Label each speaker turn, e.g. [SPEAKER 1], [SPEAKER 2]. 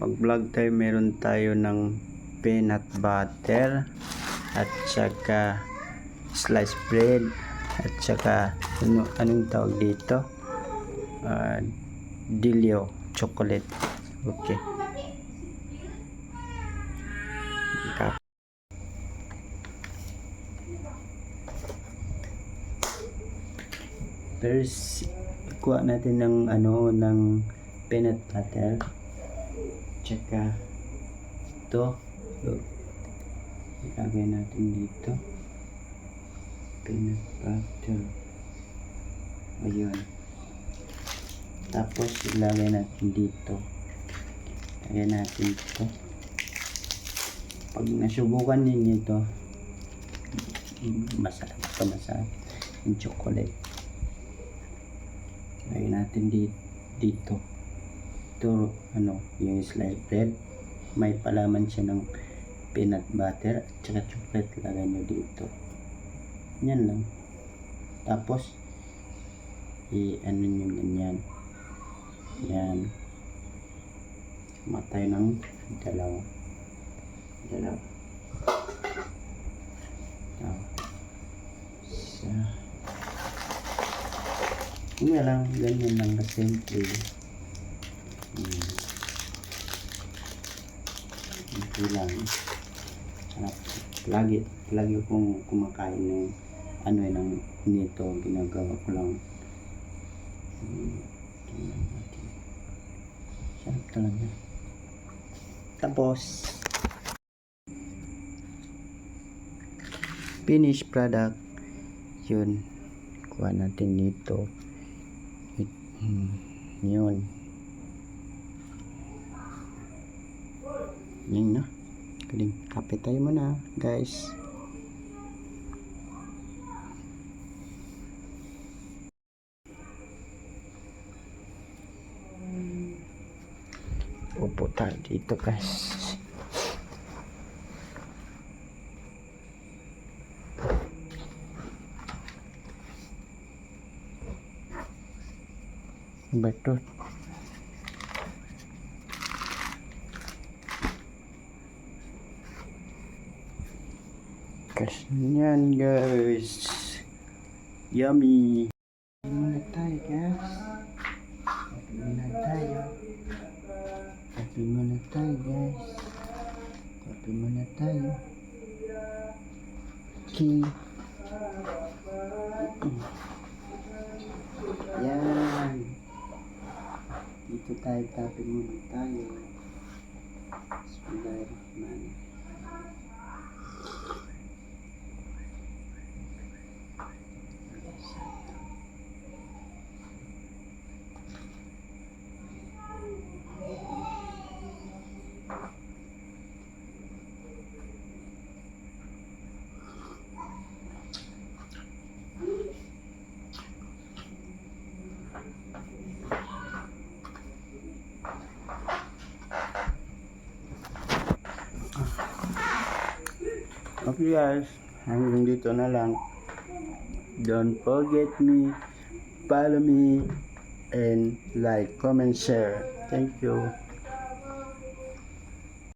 [SPEAKER 1] Mag vlog tayo, meron tayo ng peanut butter at saka sliced bread at saka anong tawag dito, Delio chocolate. Okay, first kuha natin ng ng peanut butter tsaka ito ilagay natin dito, peanut butter, ayun, tapos ilagay natin dito, ilagay natin ito. Pag nasubukan ninyo ito, masarap yung chocolate. Lagyan natin dito ito, yung sliced bread, may palaman siya ng peanut butter at saka chocolate. Lagay nyo dito, yan lang. Tapos nyo ganyan, yan, matay ng dalawa. Hindi lang, ganyan lang ka-simple. Ito lang. Lagi kong kumakain ng nito, ginagawa ko lang. Sarap talaga. Tapos finished product, yun, kuha natin dito. Yun na, kape tayo muna guys. Upo tayo dito guys. Betul. Kasihan guys, yummy. Muna tayo guys, kape muna tayo guys, kape muna tayo. Okay. Yan, dito tayo, kape muna tayo. Bismillahirrahmanirrahim. Okay guys, hanggang dito na lang. Don't forget me, follow me, and like, comment, share. Thank you.